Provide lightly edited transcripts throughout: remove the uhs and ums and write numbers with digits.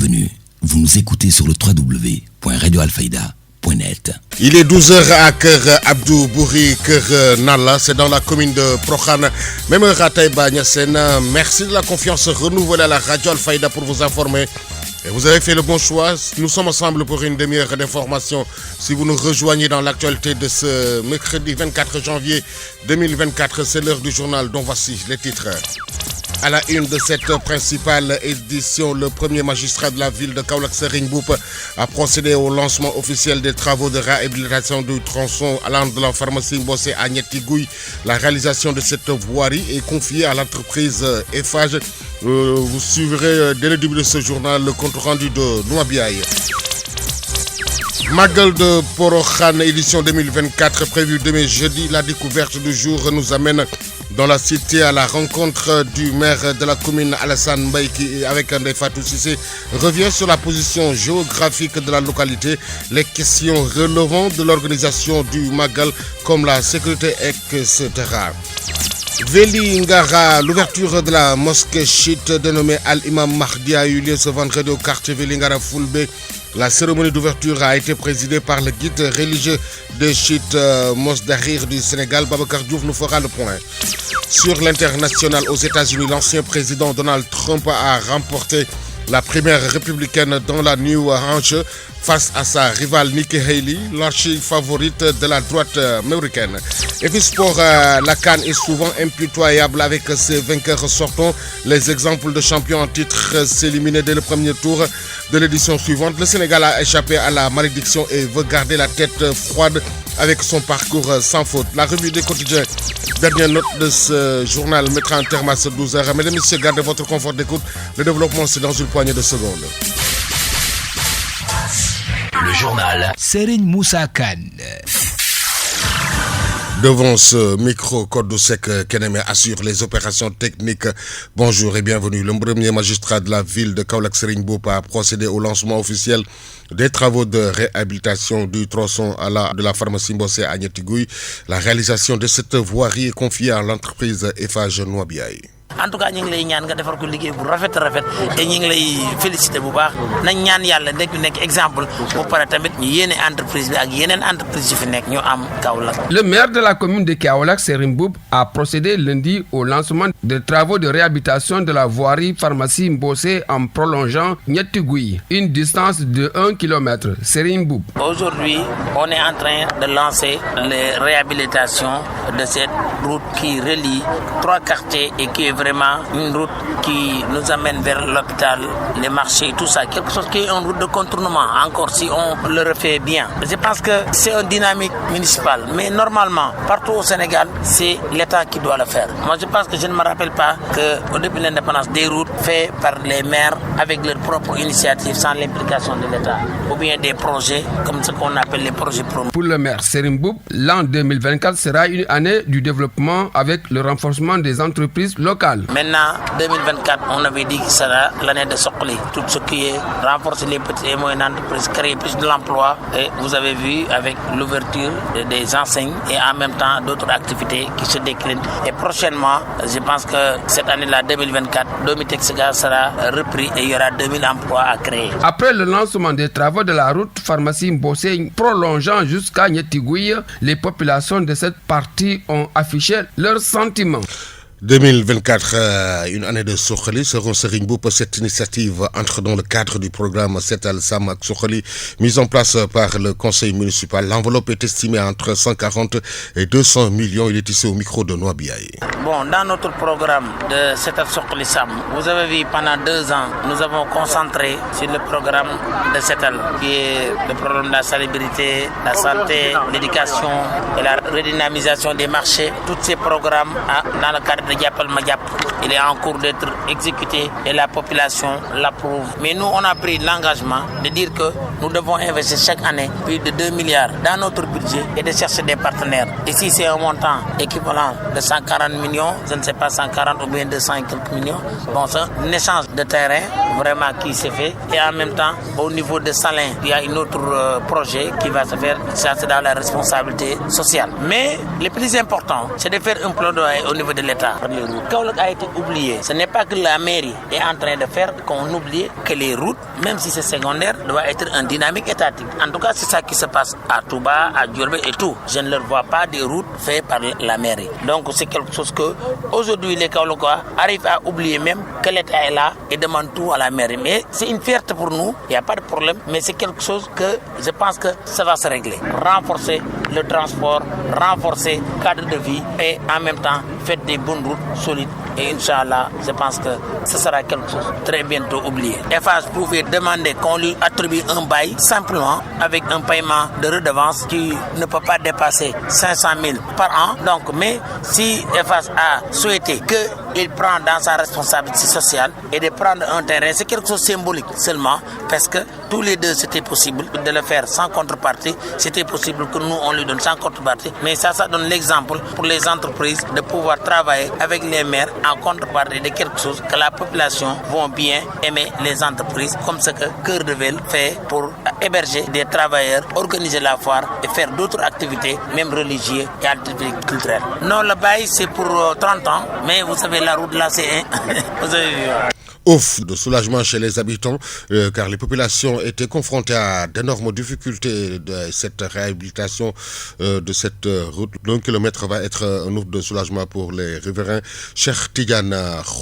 Bienvenue, vous nous écoutez sur le www.radioalfayda.net. Il est 12h à Kër Abdou Bouri, Kër Nalla, c'est dans la commune de Prokhane, même Rataïba Niassène. Merci de la confiance renouvelée à la Radio Alfayda pour vous informer. Et vous avez fait le bon choix. Nous sommes ensemble pour une demi-heure d'information. Si vous nous rejoignez dans l'actualité de ce mercredi 24 janvier 2024, c'est l'heure du journal dont voici les titres. À la une de cette principale édition, le premier magistrat de la ville de Kaolack, Serigne Mboup, a procédé au lancement officiel des travaux de réhabilitation du tronçon allant de la pharmacie Mbossé à Niétigouy. La réalisation de cette voirie est confiée à l'entreprise Eiffage. Vous suivrez dès le début de ce journal le compte rendu de Nouabiaye. Magal de Porokhane, édition 2024, prévue demain jeudi. La découverte du jour nous amène dans la cité à la rencontre du maire de la commune Alassane Mbaye qui, avec Ndeye Fatou Cissé, revient sur la position géographique de la localité, les questions relevant de l'organisation du Magal comme la sécurité, etc. Veli Ngara, l'ouverture de la mosquée chiite dénommée Al-Imam Mahdi a eu lieu ce vendredi au quartier Veli Ngara Foulbé. La cérémonie d'ouverture a été présidée par le guide religieux des chiites Mosdahir du Sénégal. Babacar Diouf nous fera le point. Sur l'international aux États-Unis, l'ancien président Donald Trump a remporté la primaire républicaine dans la New Hampshire face à sa rivale Nikki Haley, l'archi-favorite de la droite américaine. Et puis sport, la CAN est souvent impitoyable avec ses vainqueurs sortants. Les exemples de champions en titre s'éliminaient dès le premier tour de l'édition suivante. Le Sénégal a échappé à la malédiction et veut garder la tête froide avec son parcours sans faute. La revue des quotidiens, dernière note de ce journal, mettra un terme à ce 12h. Mesdames et messieurs, gardez votre confort d'écoute. Le développement, c'est dans une poignée de secondes. Le journal Serigne Moussa Kane. Devant ce micro, Code Sec Keneme assure les opérations techniques. Bonjour et bienvenue. Le premier magistrat de la ville de Kaolack, Serigne Mboup, a procédé au lancement officiel des travaux de réhabilitation du tronçon de la pharmacie Mbossé à Niétigouy. La réalisation de cette voirie est confiée à l'entreprise Eiffage Nouabiaye. En tout cas ñu ngi lay ñaan nga defar ko liggéey bu rafet et ñu ngi lay féliciter bu baax nañ ñaan yàlla nekk exemple bu pare tamit ñu yéene entreprise bi ak yeneen entreprise yi fi nekk ñu am Kaolack. Le maire de la commune de Kaolack, Serigne Mboup, a procédé lundi au lancement des travaux de réhabilitation de la voirie pharmacie Mbossé en prolongeant Niétigouy, une distance de 1 km. Serigne Mboup. Aujourd'hui, on est en train de lancer les réhabilitations de cette route qui relie 3 quartiers et qui est vraiment une route qui nous amène vers l'hôpital, les marchés, tout ça. Quelque chose qui est une route de contournement, encore si on le refait bien. Je pense que c'est une dynamique municipale. Mais normalement, partout au Sénégal, c'est l'État qui doit le faire. Moi, je pense que je ne me rappelle pas qu'au début de l'indépendance, des routes faites par les maires avec leur propre initiative, sans l'implication de l'État. Ou bien des projets, comme ce qu'on appelle les projets promo. Pour le maire Serigne Mboup, l'an 2024 sera une année du développement avec le renforcement des entreprises locales. Maintenant, 2024, on avait dit que ce sera l'année de Sokli. Tout ce qui est renforcer les petites et moyennes entreprises, créer plus de l'emploi. Et vous avez vu avec l'ouverture des enseignes et en même temps d'autres activités qui se déclinent. Et prochainement, je pense que cette année-là, 2024, Domitexega sera repris et il y aura 2000 emplois à créer. Après le lancement des travaux de la route pharmacie Mbossé prolongeant jusqu'à Niétigouy, les populations de cette partie ont affiché leurs sentiments. 2024, une année de Sokhali, selon Serigne Mboup. Cette initiative entre dans le cadre du programme Setal Samak Sokhali, mis en place par le conseil municipal. L'enveloppe est estimée entre 140 et 200 millions. Il est ici au micro de Nouabiaye. Bon, dans notre programme de Setal Sokhali Sam, vous avez vu pendant 2 ans, nous avons concentré sur le programme de Setal, qui est le problème de la salubrité, la santé, l'éducation et la redynamisation des marchés. Tous ces programmes dans le cadre de Diapel Madiap, il est en cours d'être exécuté et la population l'approuve. Mais nous, on a pris l'engagement de dire que nous devons investir chaque année plus de 2 milliards dans notre budget et de chercher des partenaires. Ici, c'est un montant équivalent de 140 millions, je ne sais pas, 140 ou bien 200 et quelques millions. Bon, c'est un échange de terrain vraiment qui s'est fait. Et en même temps, au niveau de Salin, il y a un autre projet qui va se faire. Ça, c'est dans la responsabilité sociale. Mais le plus important, c'est de faire un plaidoyer au niveau de l'État. Kaolack a été oublié. Ce n'est pas que la mairie est en train de faire qu'on oublie que les routes, même si c'est secondaire, doivent être en dynamique étatique. En tout cas, c'est ça qui se passe à Touba, à Diourbel et tout. Je ne leur vois pas des routes faites par la mairie. Donc c'est quelque chose que aujourd'hui les Kaolackois arrivent à oublier même que l'État est là et demande tout à la mairie. Mais c'est une fierté pour nous, il n'y a pas de problème, mais c'est quelque chose que je pense que ça va se régler. Renforcer le transport, renforcer le cadre de vie et en même temps faire des bonnes routes solides. Et Inch'Allah, je pense que ce sera quelque chose de très bientôt oublié. Eiffage pouvait demander qu'on lui attribue un bail simplement avec un paiement de redevance qui ne peut pas dépasser 500 000 par an. Donc, mais si Eiffage a souhaité qu'il prenne dans sa responsabilité sociale et de prendre un terrain, c'est quelque chose de symbolique seulement parce que tous les deux c'était possible de le faire sans contrepartie. C'était possible que nous on lui donne sans contrepartie. Mais ça donne l'exemple pour les entreprises de pouvoir travailler avec les maires en contrepartie de quelque chose que la population va bien aimer les entreprises comme ce que Cœur de Ville fait pour héberger des travailleurs, organiser la foire et faire d'autres activités, même religieuses et activités culturelles. Non, le bail c'est pour 30 ans, mais vous savez la route là c'est vous avez vu. Ouf de soulagement chez les habitants car les populations étaient confrontées à d'énormes difficultés de cette réhabilitation de cette route. L'1 kilomètre va être un ouf de soulagement pour les riverains. Cheikh Tidiane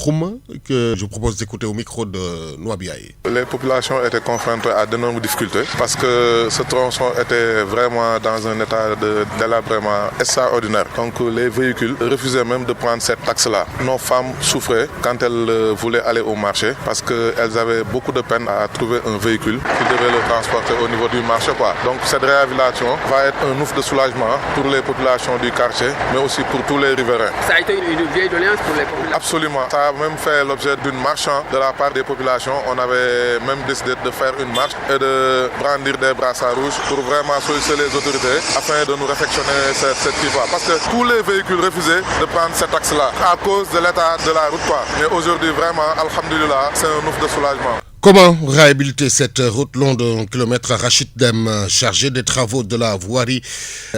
Khouma, que je vous propose d'écouter au micro de Nouabiaye. Les populations étaient confrontées à d'énormes difficultés parce que ce tronçon était vraiment dans un état de délabrement extraordinaire. Donc les véhicules refusaient même de prendre cette taxe-là. Nos femmes souffraient quand elles voulaient aller au marché parce qu'elles avaient beaucoup de peine à trouver un véhicule qui devait le transporter au niveau du marché. Donc cette réhabilitation va être un ouf de soulagement pour les populations du quartier, mais aussi pour tous les riverains. Ça a été une vieille doléance pour les populations? Absolument. Ça a même fait l'objet d'une marche de la part des populations. On avait même décidé de faire une marche et de brandir des brassards rouges pour vraiment solliciter les autorités afin de nous réfectionner cette voie. Parce que tous les véhicules refusaient de prendre cet axe-là à cause de l'état de la route. Mais aujourd'hui, vraiment, alhamdoulilah, c'est un ouf de soulagement. Comment réhabiliter cette route long d'1 kilomètre? Rachid Dem, chargé des travaux de la voirie,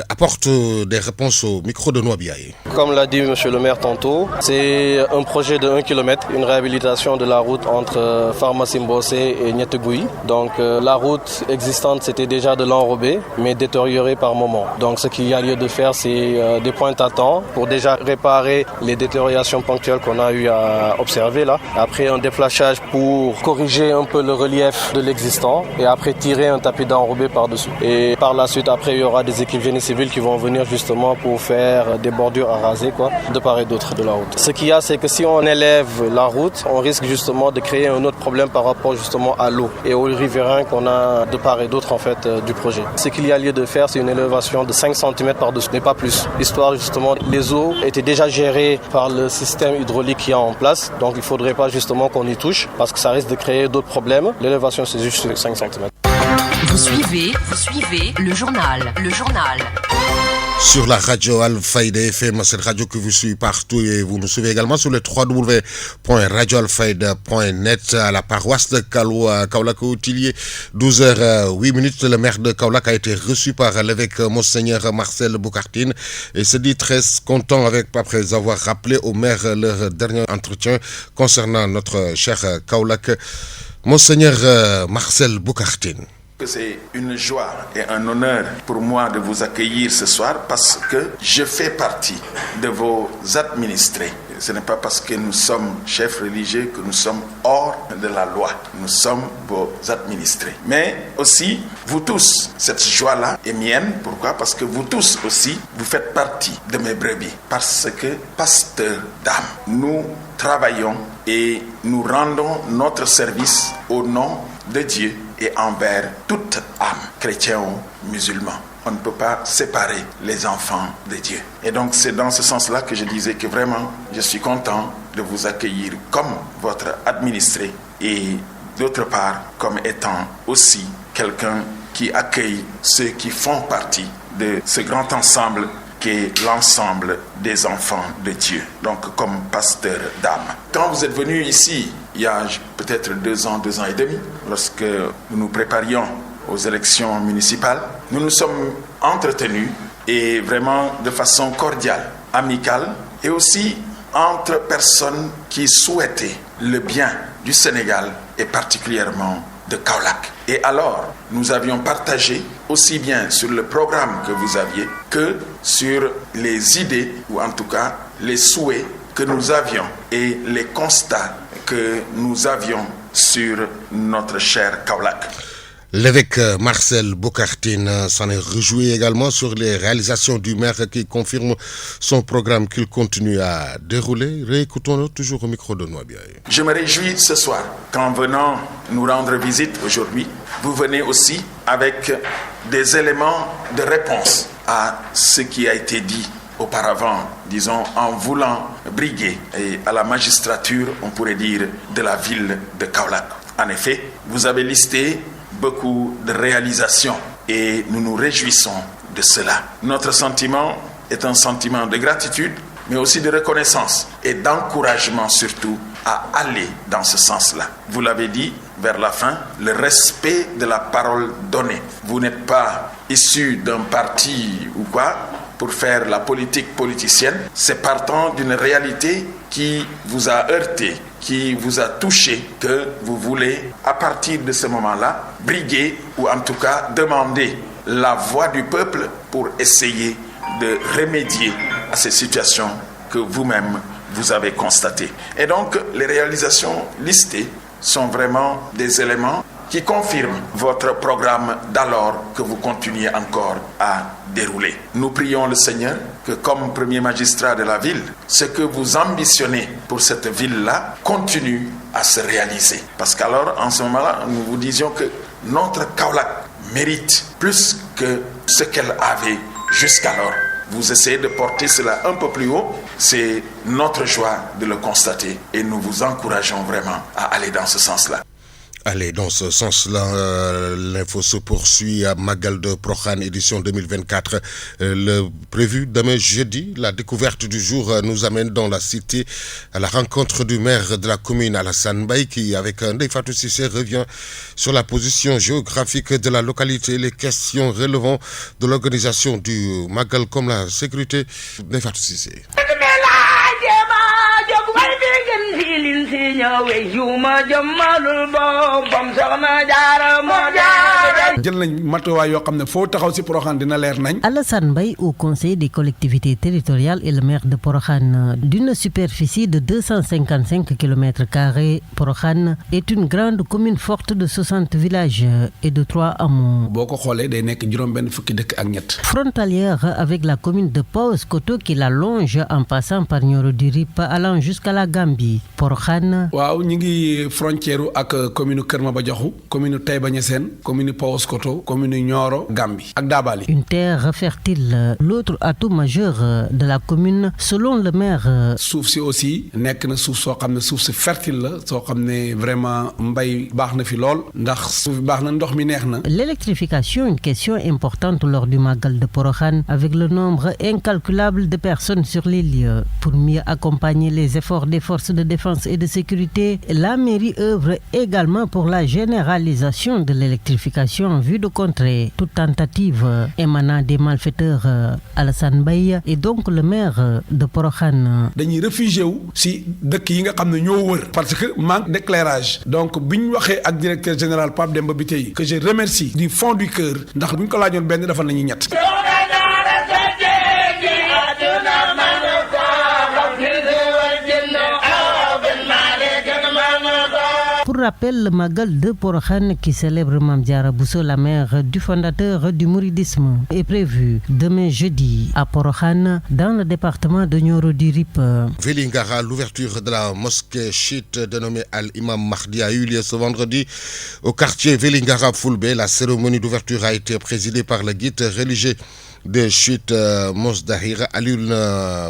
apporte des réponses au micro de Nouabiaye. Comme l'a dit M. le maire tantôt, c'est un projet de 1 km, une réhabilitation de la route entre Pharmacie Mbossé et Niettegoui. Donc la route existante, c'était déjà de l'enrobé, mais détériorée par moment. Donc ce qu'il y a lieu de faire, c'est des pointes à temps pour déjà réparer les détériorations ponctuelles qu'on a eu à observer là. Après un déflashage pour corriger un peu le relief de l'existant et après tirer un tapis d'enrobé par-dessus. Et par la suite, après, il y aura des équipes génie civil qui vont venir justement pour faire des bordures à raser, de part et d'autre de la route. Ce qu'il y a, c'est que si on élève la route, on risque justement de créer un autre problème par rapport justement à l'eau et aux riverains qu'on a de part et d'autre en fait du projet. Ce qu'il y a lieu de faire, c'est une élévation de 5 cm par-dessus, mais pas plus. Histoire justement, les eaux étaient déjà gérées par le système hydraulique qui est en place, donc il ne faudrait pas justement qu'on y touche parce que ça risque de créer d'autres problèmes. L'élévation, c'est juste 5 cm. Vous suivez le journal. Sur la radio Al-Fayda FM, cette radio que vous suivez partout et vous nous suivez également sur le www.radioalfayda.net à la paroisse de Kaolack-Otilier. 12h08, le maire de Kaolack a été reçu par l'évêque Monseigneur Marcel Boukartine et se dit très content après avoir rappelé au maire leur dernier entretien concernant notre cher Kaolack. Monseigneur Marcel Boukartine. C'est une joie et un honneur pour moi de vous accueillir ce soir parce que je fais partie de vos administrés. Ce n'est pas parce que nous sommes chefs religieux que nous sommes hors de la loi. Nous sommes vos administrés. Mais aussi, vous tous, cette joie-là est mienne. Pourquoi? Parce que vous tous aussi, vous faites partie de mes brebis. Parce que, pasteur d'âme, nous travaillons et nous rendons notre service au nom de Dieu et envers toute âme, chrétien ou musulman. On ne peut pas séparer les enfants de Dieu. Et donc c'est dans ce sens-là que je disais que vraiment, je suis content de vous accueillir comme votre administré et d'autre part comme étant aussi quelqu'un qui accueille ceux qui font partie de ce grand ensemble qu'est l'ensemble des enfants de Dieu, donc comme pasteur d'âme. Quand vous êtes venu ici, il y a peut-être 2 ans et demi, lorsque nous nous préparions aux élections municipales, nous nous sommes entretenus et vraiment de façon cordiale, amicale et aussi entre personnes qui souhaitaient le bien du Sénégal et particulièrement de Kaolack. Et alors, nous avions partagé aussi bien sur le programme que vous aviez que sur les idées ou en tout cas les souhaits que nous avions et les constats que nous avions sur notre cher Kaolack. L'évêque Marcel Boukartine s'en est réjoui également sur les réalisations du maire qui confirme son programme qu'il continue à dérouler. Réécoutons-le toujours au micro de Noabiaye. Je me réjouis ce soir qu'en venant nous rendre visite aujourd'hui, vous venez aussi avec des éléments de réponse à ce qui a été dit auparavant, disons, en voulant briguer et à la magistrature, on pourrait dire, de la ville de Kaolack. En effet, vous avez listé beaucoup de réalisations et nous nous réjouissons de cela. Notre sentiment est un sentiment de gratitude, mais aussi de reconnaissance et d'encouragement surtout à aller dans ce sens-là. Vous l'avez dit vers la fin, le respect de la parole donnée. Vous n'êtes pas issu d'un parti ou quoi pour faire la politique politicienne, c'est partant d'une réalité qui vous a heurté, qui vous a touché, que vous voulez, à partir de ce moment-là, briguer ou en tout cas demander la voix du peuple pour essayer de remédier à ces situations que vous-même vous avez constatées. Et donc, les réalisations listées sont vraiment des éléments qui confirme votre programme d'alors que vous continuez encore à dérouler. Nous prions le Seigneur que comme premier magistrat de la ville, ce que vous ambitionnez pour cette ville-là continue à se réaliser. Parce qu'alors, en ce moment-là, nous vous disions que notre Kaolack mérite plus que ce qu'elle avait jusqu'alors. Vous essayez de porter cela un peu plus haut. C'est notre joie de le constater et nous vous encourageons vraiment à aller dans ce sens-là. Allez, dans ce sens-là, l'info se poursuit à Magal de Prokhane, édition 2024. Le prévu demain jeudi, la découverte du jour nous amène dans la cité à la rencontre du maire de la commune Alassane Mbaye qui, avec Ndeye Fatou Cissé, revient sur la position géographique de la localité, les questions relevant de l'organisation du Magal comme la sécurité. Ndeye Fatou Cissé. Alassane Mbaye, au conseil des collectivités territoriales et le maire de Prokhane, d'une superficie de 255 km², Prokhane est une grande commune forte de 60 villages et de 3 hameaux. Frontalière avec la commune de Paoskoto qui la longe en passant par Nioro du Rip allant jusqu'à la Gambie. Prokhane. Waaw ñi ngi frontière ak commune Kër Maba-Diakhou, commune Taïba Niassène, commune Paoskoto, commune Nioro, Gambie ak Dabali. Une terre fertile, l'autre atout majeur de la commune selon le maire. Suuf si aussi nekk na suuf soo xam ne suuf si fertile la soo xam ne vraiment mbay baax na fi lool ndax suuf baax na ndox mi neex na. L'électrification, une question importante lors du Magal de Prokhane avec le nombre incalculable de personnes sur les lieux. Pour mieux accompagner les efforts des forces de défense et de sécurité, la mairie œuvre également pour la généralisation de l'électrification en vue de contrer toute tentative émanant des malfaiteurs. Alassane Mbaye et donc le maire de Prokhane. Dañuy réfugié wu si dëkk yi nga xam ne ñoo wër parce que manque d'éclairage. Donc bi ñu waxee ak directeur général Pape Demba Bitèye que je remercie du fond du cœur ndax bu ñu ko laajoon benn dafa nañu ñett. Pour rappel, le Magal de Prokhane qui célèbre Mame Diarra Bousso, la mère du fondateur du mouridisme, est prévu demain jeudi à Prokhane dans le département de Nioro du Rip. Vélingara, l'ouverture de la mosquée chiite dénommée Al-Imam Mahdi a eu lieu ce vendredi au quartier Vélingara Fulbe. La cérémonie d'ouverture a été présidée par le guide religieux des chutes Mosdahir. Alioune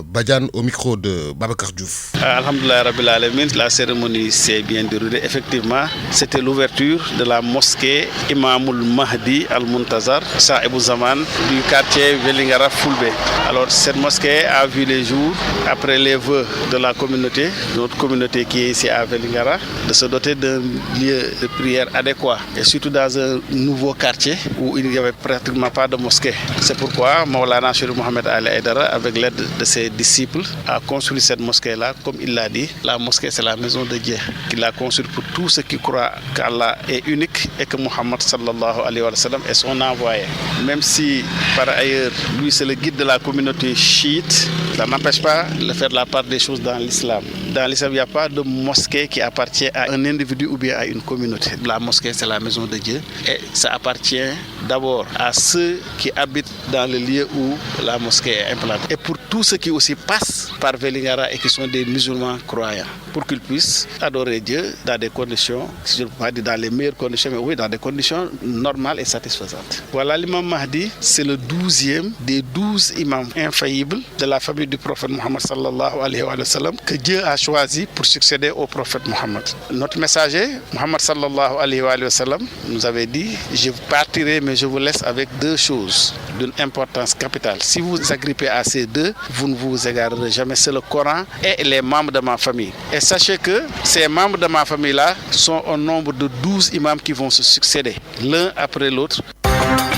Badiane au micro de Babacar Diouf. Alhamdoulilah Rabbil Alamin, la cérémonie s'est bien déroulée. Effectivement, c'était l'ouverture de la mosquée Imamul Mahdi Al-Muntazar, Sahibou Zaman, du quartier Velingara Fulbe. Alors cette mosquée a vu les jours après les vœux de la communauté, notre communauté qui est ici à Velingara, de se doter d'un lieu de prière adéquat et surtout dans un nouveau quartier où il n'y avait pratiquement pas de mosquée. C'est pourquoi Maulana Cheikh Mohamed Ali Aïdara, avec l'aide de ses disciples, a construit cette mosquée-là. Comme il l'a dit, la mosquée c'est la maison de Dieu, qu'il a construite pour tous ceux qui croient qu'Allah est unique et que Mohammed sallallahu alayhi wa sallam est son envoyé. Même si par ailleurs lui c'est le guide de la communauté chiite, ça n'empêche pas de faire la part des choses dans l'islam. Dans l'islam, il n'y a pas de mosquée qui appartient à un individu ou bien à une communauté. La mosquée, c'est la maison de Dieu et ça appartient d'abord à ceux qui habitent dans le lieu où la mosquée est implantée. Et pour tous ceux qui aussi passent par Velingara et qui sont des musulmans croyants, pour qu'ils puissent adorer Dieu dans des conditions, si je ne peux pas dire dans les meilleures conditions, mais oui, dans des conditions normales et satisfaisantes. Voilà, l'imam Mahdi, c'est le 12e des 12 imams infaillibles de la famille du prophète Mohammed sallallahu alayhi wa sallam que Dieu a choisi pour succéder au prophète Mohammed. Notre messager, Mohammed sallallahu alayhi wa sallam, nous avait dit, je partirai mais je vous laisse avec deux choses d'une importance capitale. Si vous vous agrippez à ces deux, vous ne vous égarerez jamais. C'est le Coran et les membres de ma famille. Et sachez que ces membres de ma famille-là sont au nombre de 12 imams qui vont se succéder, l'un après l'autre.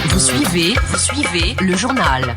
Vous suivez le journal.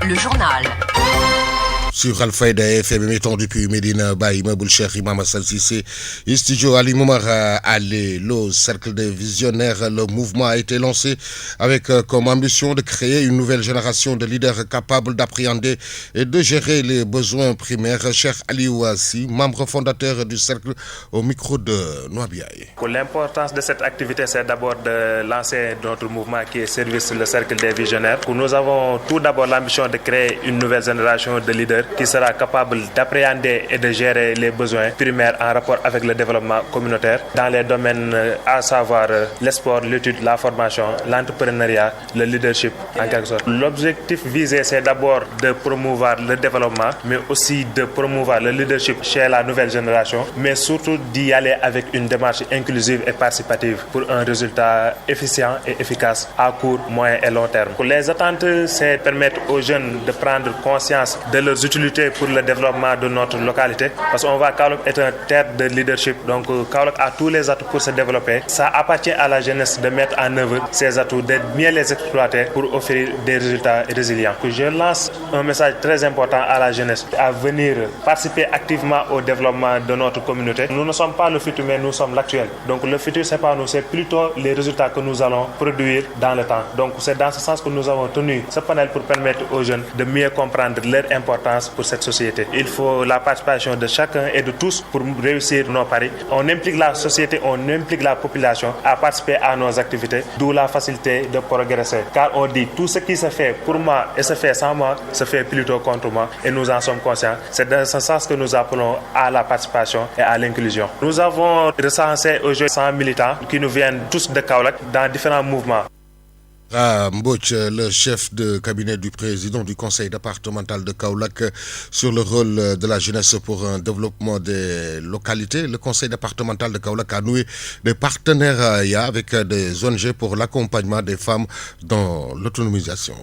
Sur Al-Fayda FM, étant depuis Medina Baye, Imaboul Cheikh Imam Hassan Cissé, Studio Ali Moumar Allé, le cercle des visionnaires, le mouvement a été lancé avec comme ambition de créer une nouvelle génération de leaders capables d'appréhender et de gérer les besoins primaires. Cheikh Ali Ouassi, membre fondateur du cercle, au micro de Noabiaye. L'importance de cette activité, c'est d'abord de lancer notre mouvement qui est service le cercle des visionnaires. Nous avons tout d'abord l'ambition de créer une nouvelle génération de leaders qui sera capable d'appréhender et de gérer les besoins primaires en rapport avec le développement communautaire dans les domaines à savoir le sport, l'étude, la formation, l'entrepreneuriat, le leadership en quelque sorte. L'objectif visé, c'est d'abord de promouvoir le développement, mais aussi de promouvoir le leadership chez la nouvelle génération, mais surtout d'y aller avec une démarche inclusive et participative pour un résultat efficient et efficace à court, moyen et long terme. Les attentes, c'est permettre aux jeunes de prendre conscience de leurs utilités pour le développement de notre localité, parce qu'on voit Kaolack est une terre de leadership, donc Kaolack a tous les atouts pour se développer. Ça appartient à la jeunesse de mettre en œuvre ces atouts, de mieux les exploiter pour offrir des résultats résilients. Je lance un message très important à la jeunesse, à venir participer activement au développement de notre communauté. Nous ne sommes pas le futur, mais nous sommes l'actuel. Donc le futur, c'est pas nous, c'est plutôt les résultats que nous allons produire dans le temps. Donc c'est dans ce sens que nous avons tenu ce panel pour permettre aux jeunes de mieux comprendre leur importance pour cette société. Il faut la participation de chacun et de tous pour réussir nos paris. On implique la société, on implique la population à participer à nos activités, d'où la facilité de progresser. Car on dit tout ce qui se fait pour moi et se fait sans moi, se fait plutôt contre moi et nous en sommes conscients. C'est dans ce sens que nous appelons à la participation et à l'inclusion. Nous avons recensé aujourd'hui 100 militants qui nous viennent tous de Kaolack dans différents mouvements. Mbouch, le chef de cabinet du président du conseil départemental de Kaolack, sur le rôle de la jeunesse pour un développement des localités. Le conseil départemental de Kaolack a noué des partenariats avec des ONG pour l'accompagnement des femmes dans l'autonomisation.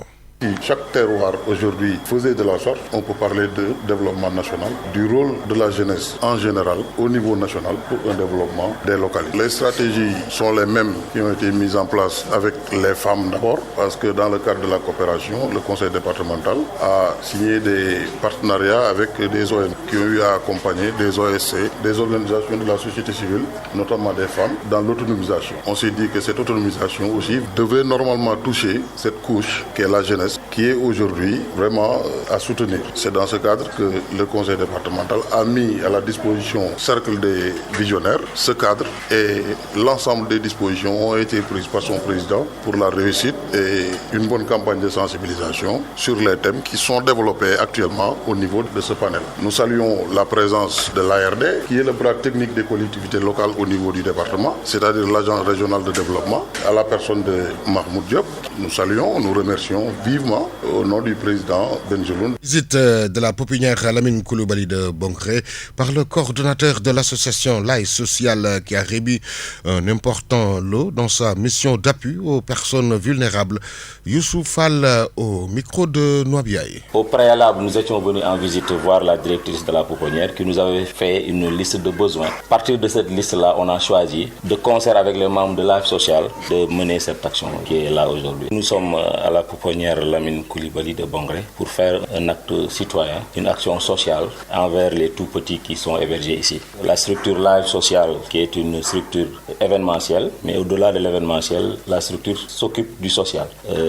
Si chaque terroir aujourd'hui faisait de la sorte, on peut parler de développement national, du rôle de la jeunesse en général au niveau national pour un développement des localités. Les stratégies sont les mêmes qui ont été mises en place avec les femmes d'abord, parce que dans le cadre de la coopération, le conseil départemental a signé des partenariats avec des ONG qui ont eu à accompagner des OSC, des organisations de la société civile, notamment des femmes, dans l'autonomisation. On s'est dit que cette autonomisation aussi devait normalement toucher cette couche qui est la jeunesse, qui est aujourd'hui vraiment à soutenir. C'est dans ce cadre que le conseil départemental a mis à la disposition cercle des visionnaires ce cadre, et l'ensemble des dispositions ont été prises par son président pour la réussite et une bonne campagne de sensibilisation sur les thèmes qui sont développés actuellement au niveau de ce panel. Nous saluons la présence de l'ARD, qui est le bras technique des collectivités locales au niveau du département, c'est-à-dire l'agence régionale de développement, à la personne de Mahmoud Diop. Nous saluons, nous remercions vivement vivement au nom du président Benjeloun. Visite de la pouponnière Lamine Coulibaly de Bongré par le coordonnateur de l'association Life Social qui a remis un important lot dans sa mission d'appui aux personnes vulnérables. Youssouf Fall au micro de Noabiaye. Au préalable, nous étions venus en visite voir la directrice de la pouponnière qui nous avait fait une liste de besoins. À partir de cette liste-là, on a choisi, de concert avec les membres de Life Social, de mener cette action qui est là aujourd'hui. Nous sommes à la pouponnière Lamine Coulibaly de Bongré pour faire un acte citoyen, une action sociale envers les tout-petits qui sont hébergés ici. La structure Life Social, qui est une structure événementielle, mais au-delà de l'événementiel, la structure s'occupe du social.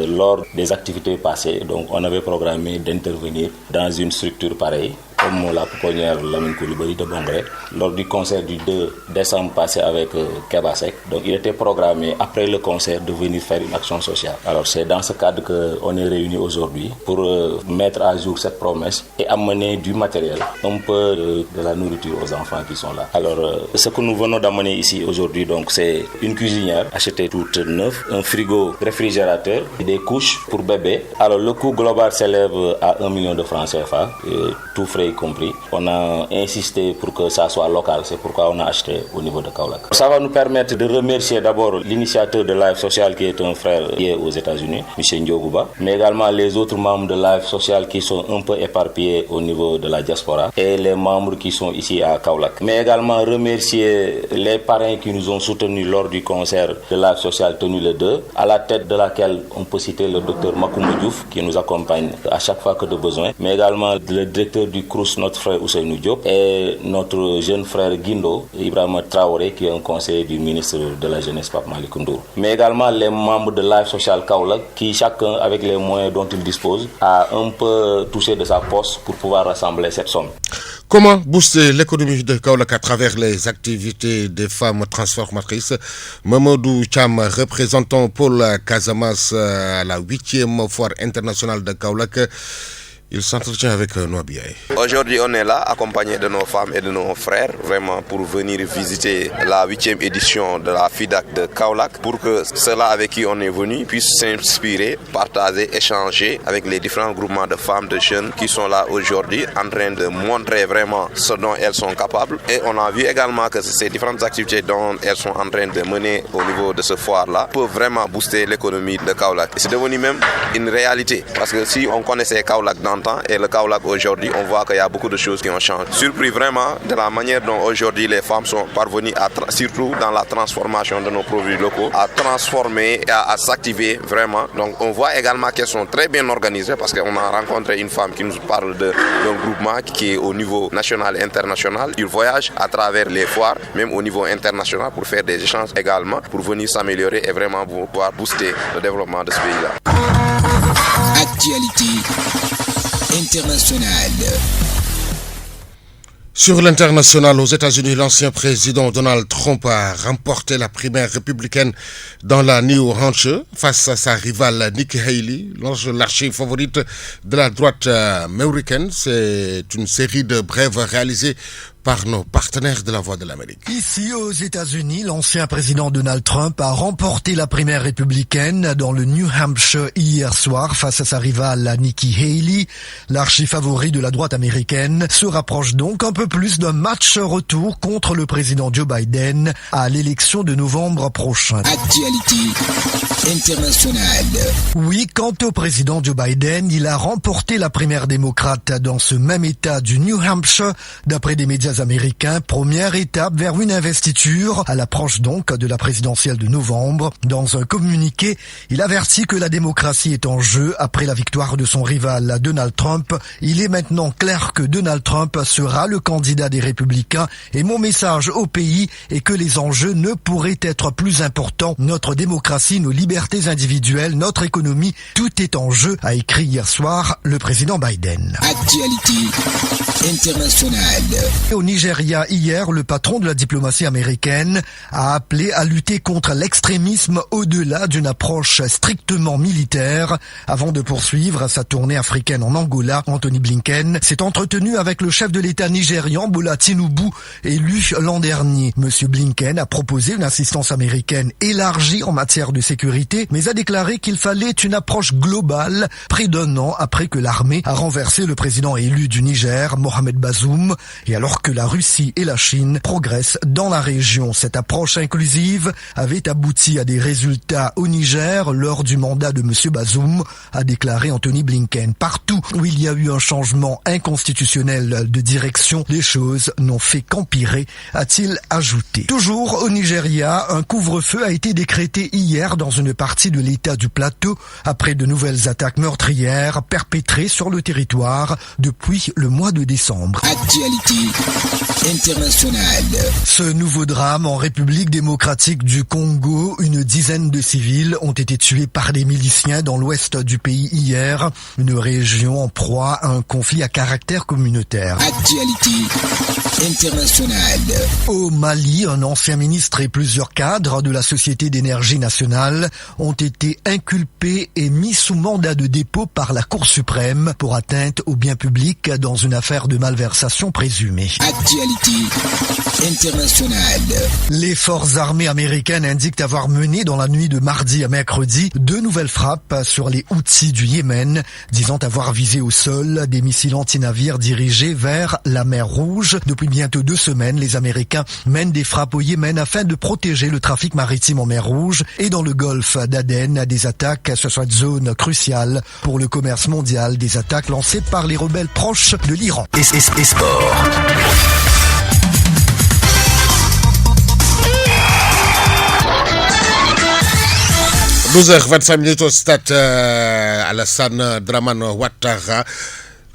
Lors des activités passées, donc on avait programmé d'intervenir dans une structure pareille, comme la pouponnière Lamine Coulibaly de Bongré, lors du concert du 2 décembre passé avec Kebasek. Donc il était programmé après le concert de venir faire une action sociale. Alors c'est dans ce cadre qu'on est réunis aujourd'hui pour mettre à jour cette promesse et amener du matériel, un peu de la nourriture aux enfants qui sont là. Alors ce que nous venons d'amener ici aujourd'hui, donc c'est une cuisinière achetée toute neuve, un frigo réfrigérateur et des couches pour bébés. Alors le coût global s'élève à 1 million de francs CFA, tout frais compris. On a insisté pour que ça soit local, c'est pourquoi on a acheté au niveau de Kaolack. Ça va nous permettre de remercier d'abord l'initiateur de Life Social qui est un frère qui est aux États-Unis, M. Ndiogouba, mais également les autres membres de Life Social qui sont un peu éparpillés au niveau de la diaspora et les membres qui sont ici à Kaolack. Mais également remercier les parrains qui nous ont soutenus lors du concert de Life Social tenu le 2, à la tête de laquelle on peut citer le docteur Makoumba Diouf qui nous accompagne à chaque fois que de besoin, mais également le directeur du CROUS, notre frère Ousseynou Diop, et notre jeune frère Guindo, Ibrahima Traoré, qui est un conseiller du ministre de la Jeunesse, Pape Malick Ndour. Mais également les membres de Life Social Kaolack, qui chacun, avec les moyens dont il dispose, a un peu touché de sa poche pour pouvoir rassembler cette somme. Comment booster l'économie de Kaolack à travers les activités des femmes transformatrices? Mamadou Cham, représentant Pôle Casamance à la 8e foire internationale de Kaolack, il s'entretient avec Noabiaye. Aujourd'hui, on est là, accompagné de nos femmes et de nos frères, vraiment pour venir visiter la 8e édition de la FIDAK de Kaolack, pour que ceux-là avec qui on est venu puissent s'inspirer, partager, échanger avec les différents groupements de femmes, de jeunes qui sont là aujourd'hui, en train de montrer vraiment ce dont elles sont capables. Et on a vu également que ces différentes activités dont elles sont en train de mener au niveau de ce foire-là peuvent vraiment booster l'économie de Kaolack. C'est devenu même une réalité, parce que si on connaissait Kaolack dans et le Kaolack aujourd'hui, on voit qu'il y a beaucoup de choses qui ont changé. Surpris vraiment de la manière dont aujourd'hui les femmes sont parvenues, surtout dans la transformation de nos produits locaux, à transformer et à s'activer vraiment. Donc on voit également qu'elles sont très bien organisées, parce qu'on a rencontré une femme qui nous parle d'un groupement qui est au niveau national et international. Ils voyagent à travers les foires, même au niveau international, pour faire des échanges également, pour venir s'améliorer et vraiment pouvoir booster le développement de ce pays-là. Actualité internationale. Sur l'international, aux États-Unis, l'ancien président Donald Trump a remporté la primaire républicaine dans la New Hampshire face à sa rivale Nikki Haley, l'archi-favorite de la droite américaine. C'est une série de brèves réalisées par nos partenaires de la Voix de l'Amérique. Ici, aux États-Unis, l'ancien président Donald Trump a remporté la primaire républicaine dans le New Hampshire hier soir face à sa rivale Nikki Haley. L'archi-favori de la droite américaine se rapproche donc un peu plus d'un match retour contre le président Joe Biden à l'élection de novembre prochain. Actualité internationale. Oui, quant au président Joe Biden, il a remporté la primaire démocrate dans ce même état du New Hampshire, d'après des médias américains, première étape vers une investiture à l'approche donc de la présidentielle de novembre. Dans un communiqué, il avertit que la démocratie est en jeu après la victoire de son rival Donald Trump. Il est maintenant clair que Donald Trump sera le candidat des Républicains et mon message au pays est que les enjeux ne pourraient être plus importants. Notre démocratie, nos libertés individuelles, notre économie, tout est en jeu, a écrit hier soir le président Biden. Actualité internationale. Au Nigeria, hier, le patron de la diplomatie américaine a appelé à lutter contre l'extrémisme au-delà d'une approche strictement militaire. Avant de poursuivre sa tournée africaine en Angola, Anthony Blinken s'est entretenu avec le chef de l'État nigérian Bola Tinubu, élu l'an dernier. Monsieur Blinken a proposé une assistance américaine élargie en matière de sécurité sécurité, mais a déclaré qu'il fallait une approche globale près d'un an après que l'armée a renversé le président élu du Niger, Mohamed Bazoum, et alors que la Russie et la Chine progressent dans la région. Cette approche inclusive avait abouti à des résultats au Niger lors du mandat de M. Bazoum, a déclaré Anthony Blinken. Partout où il y a eu un changement inconstitutionnel de direction, les choses n'ont fait qu'empirer, a-t-il ajouté. Toujours au Nigeria, un couvre-feu a été décrété hier dans une partie de l'État du Plateau après de nouvelles attaques meurtrières perpétrées sur le territoire depuis le mois de décembre. Actualité internationale. Ce nouveau drame en République démocratique du Congo, une dizaine de civils ont été tués par des miliciens dans l'ouest du pays hier, une région en proie à un conflit à caractère communautaire. Actualité internationale. Au Mali, un ancien ministre et plusieurs cadres de la Société d'énergie nationale ont été inculpés et mis sous mandat de dépôt par la Cour suprême pour atteinte aux biens publics dans une affaire de malversation présumée. Actualité internationale. Les forces armées américaines indiquent avoir mené dans la nuit de mardi à mercredi 2 nouvelles frappes sur les Houthis du Yémen, disant avoir visé au sol des missiles anti-navires dirigés vers la mer Rouge. Depuis bientôt 2 semaines, les Américains mènent des frappes au Yémen afin de protéger le trafic maritime en mer Rouge et dans le golfe d'Aden des attaques sur cette zone cruciale pour le commerce mondial, des attaques lancées par les rebelles proches de l'Iran. Et sport. 12h25 au stade Alassane Draman Ouattara.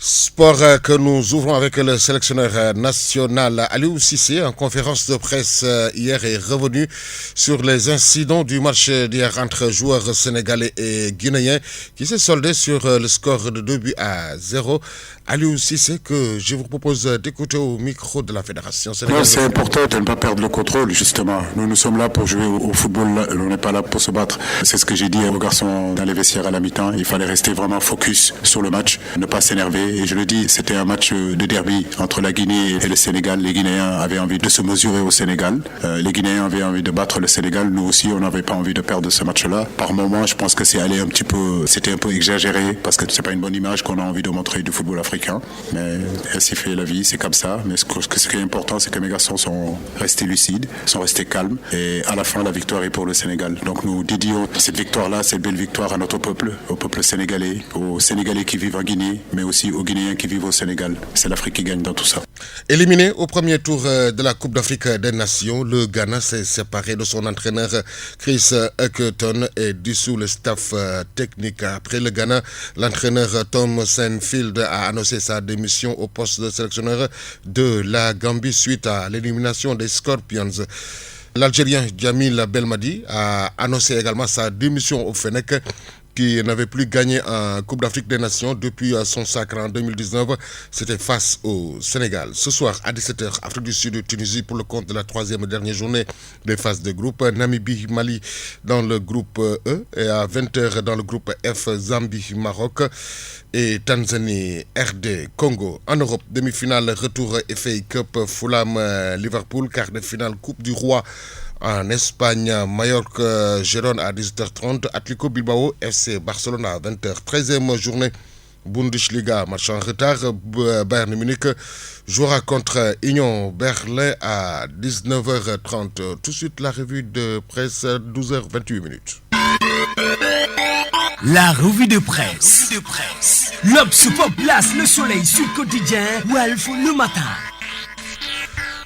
Sport que nous ouvrons avec le sélectionneur national Aliou Cissé en conférence de presse hier est revenu sur les incidents du match d'hier entre joueurs sénégalais et guinéens qui s'est soldé sur le score de 2-0. Aliou Cissé que je vous propose d'écouter au micro de la Fédération sénégalaise. C'est important de ne pas perdre le contrôle justement. Nous sommes là pour jouer au football, on n'est pas là pour se battre. C'est ce que j'ai dit aux garçons dans les vestiaires à la mi-temps. Il fallait rester vraiment focus sur le match, ne pas s'énerver. Et je le dis, c'était un match de derby entre la Guinée et le Sénégal. Les Guinéens avaient envie de se mesurer au Sénégal. Les Guinéens avaient envie de battre le Sénégal. Nous aussi, on n'avait pas envie de perdre ce match-là. Par moments, je pense que c'était un peu exagéré parce que c'est pas une bonne image qu'on a envie de montrer du football africain. Mais ainsi fait la vie, c'est comme ça. Mais ce qui est important, c'est que mes garçons sont restés lucides, sont restés calmes. Et à la fin, la victoire est pour le Sénégal. Donc nous dédions cette victoire-là, cette belle victoire à notre peuple, au peuple sénégalais, aux Sénégalais qui vivent en Guinée, mais aussi aux Guinéens qui vivent au Sénégal. C'est l'Afrique qui gagne dans tout ça. Éliminé au premier tour de la Coupe d'Afrique des Nations, le Ghana s'est séparé de son entraîneur Chris Huckerton et dissous le staff technique. Après le Ghana, l'entraîneur Tom Senfield a annoncé sa démission au poste de sélectionneur de la Gambie suite à l'élimination des Scorpions. L'Algérien Jamil Belmadi a annoncé également sa démission au Fennec, qui n'avait plus gagné en Coupe d'Afrique des Nations depuis son sacre en 2019. C'était face au Sénégal. Ce soir à 17h, Afrique du Sud, Tunisie pour le compte de la 3e et dernière journée des phases de groupe. Namibie, Mali dans le groupe E et à 20h dans le groupe F, Zambie, Maroc et Tanzanie, RD, Congo. En Europe, demi-finale, retour FA Cup, Fulham, Liverpool, quart de finale, Coupe du Roi. En Espagne, Mallorca, Gérone à 18h30, Atlético Bilbao, FC Barcelone à 20h. 13e journée, Bundesliga, match en retard. Bayern Munich jouera contre Union Berlin à 19h30. Tout de suite, la revue de presse, 12h28. La revue de presse. L'Obs Pop place le soleil sur le quotidien Walf le matin.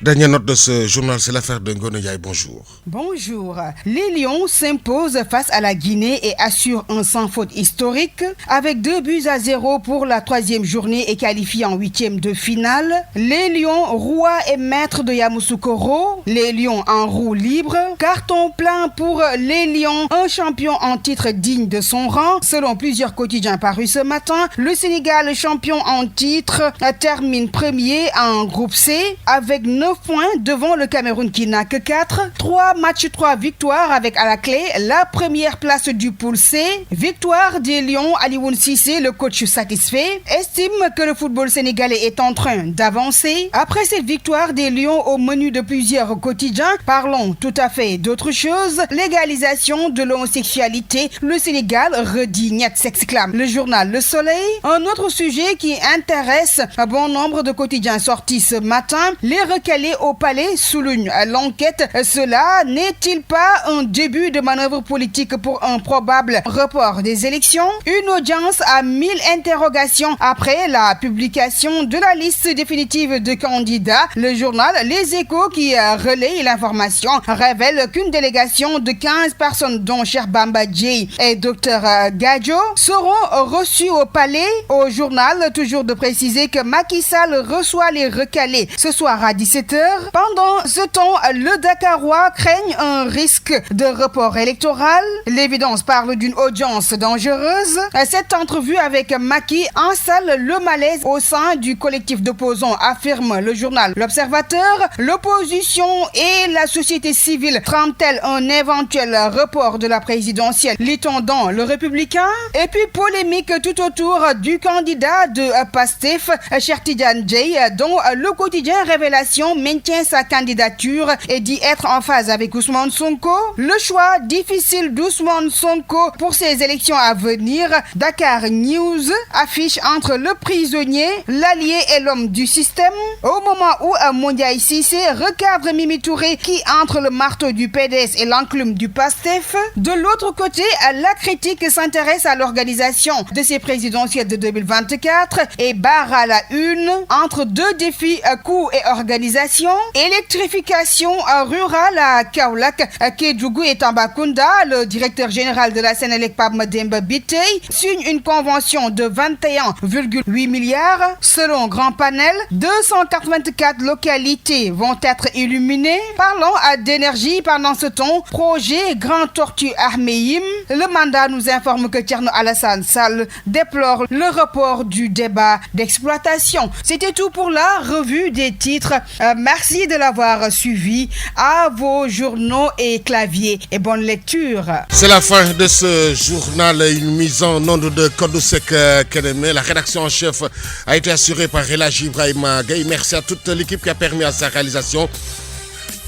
Dernière note de ce journal, c'est l'affaire de Ngone Yaye. Bonjour. Bonjour. Les Lions s'imposent face à la Guinée et assurent un sans faute historique. Avec 2-0 pour la 3e journée et qualifiés en 8e de finale. Les Lions, rois et maîtres de Yamoussoukro. Les Lions en roue libre. Carton plein pour les Lions, un champion en titre digne de son rang. Selon plusieurs quotidiens parus ce matin, le Sénégal, champion en titre, termine premier en groupe C avec 9 points devant le Cameroun qui n'a que 4. 3 matchs, 3 victoires avec à la clé la première place du pool C. Victoire des Lions. Alioune Cissé, le coach satisfait, estime que le football sénégalais est en train d'avancer. Après cette victoire des Lions au menu de plusieurs quotidiens, parlons tout à fait d'autre chose. Légalisation de l'homosexualité. Le Sénégal redit niet, s'exclame le journal Le Soleil. Un autre sujet qui intéresse un bon nombre de quotidiens sortis ce matin. Les recalés au palais soulignent l'enquête. Cela n'est-il pas un début de manœuvre politique pour un probable report des élections? Une audience à 1000 interrogations après la publication de la liste définitive de candidats. Le journal Les Échos qui relaye l'information révèle qu'une délégation de 15 personnes dont Cheikh Bamba Dièye et Dr Gadjo seront reçus au palais. Au journal, toujours de préciser que Macky Sall reçoit les recalés ce soir à 17h. Pendant ce temps, le Dakarois craigne un risque de report électoral. L'évidence parle d'une audience dangereuse. Cette entrevue avec Macky installe le malaise au sein du collectif d'opposants, affirme le journal L'Observateur. L'opposition et la société civile trament-elles un éventuel report de la présidentielle, lit-on dans Le Républicain? Et puis polémique tout autour du candidat de Pastef, Cheikh Tidiane Dièye, dont le quotidien Révélation maintient sa candidature et dit être en phase avec Ousmane Sonko. Le choix difficile d'Ousmane Sonko pour ces élections à venir. Dakar News affiche entre le prisonnier, l'allié et l'homme du système. Au moment où Mondiaï Cissé recadre Mimi Touré qui entre le marteau du PDS et l'enclume du PASTEF. De l'autre côté, la critique s'intéresse à l'organisation de ces présidentielles de 2024 et barre à la une entre deux défis, coût et organisation. Électrification rurale à Kaolack, Kédougou et Tambacounda. Le directeur général de la Sénélec, Pape Mademba Bitèye, signe une convention de 21,8 milliards. Selon Grand Panel, 284 localités vont être illuminées. Parlons d'énergie pendant ce temps. Projet Grand Tortue Armeïm. Le mandat nous informe que Thierno Alassane Sall déplore le report du débat d'exploitation. C'était tout pour la revue des titres. Merci de l'avoir suivi. À vos journaux et claviers et bonne lecture. C'est la fin de ce journal, une mise en onde de Kodosek Keneme. La rédaction en chef a été assurée par Elhaji Ibrahima Gueye. Merci à toute l'équipe qui a permis à sa réalisation.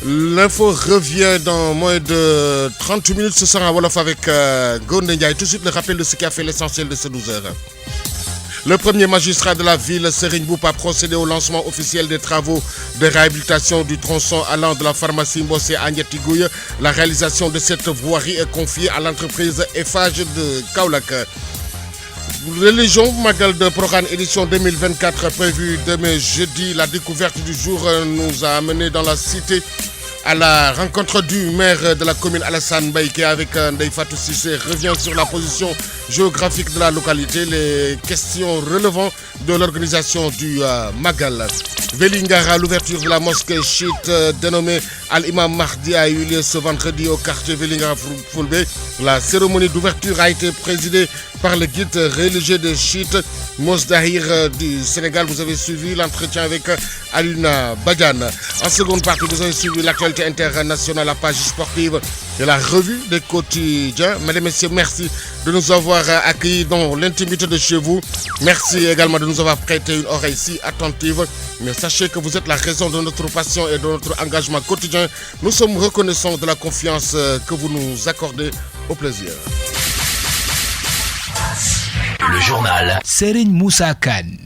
L'info revient dans moins de 30 minutes. Ce sera en Wolof avec Gonde Ndiaye. Tout de suite, le rappel de ce qui a fait l'essentiel de ces 12 heures. Le premier magistrat de la ville, Serigne Mboup, a procédé au lancement officiel des travaux de réhabilitation du tronçon allant de la pharmacie Mbossé à Niatigouye. La réalisation de cette voirie est confiée à l'entreprise Eiffage de Kaolack. Religion Magal de Prokhane édition 2024 prévue demain jeudi. La découverte du jour nous a amené dans la cité à la rencontre du maire de la commune Alassane Mbaye qui avec Ndeye Fatou Cissé revient sur la position géographique de la localité, les questions relevant de l'organisation du Magal. Vélingara, l'ouverture de la mosquée chiite dénommée Al-Imam Mahdi a eu lieu ce vendredi au quartier Vélingara Fulbe. La cérémonie d'ouverture a été présidée par le guide religieux des chiites Mosdahir du Sénégal. Vous avez suivi l'entretien avec Aluna Badiane. En seconde partie, vous avez suivi l'actualité internationale, la page sportive de la revue des quotidiens. Mesdames et messieurs, merci de nous avoir accueillis dans l'intimité de chez vous. Merci également de nous avoir prêté une oreille si attentive. Mais sachez que vous êtes la raison de notre passion et de notre engagement quotidien. Nous sommes reconnaissants de la confiance que vous nous accordez. Au plaisir. Le journal Serigne Moussa Kane.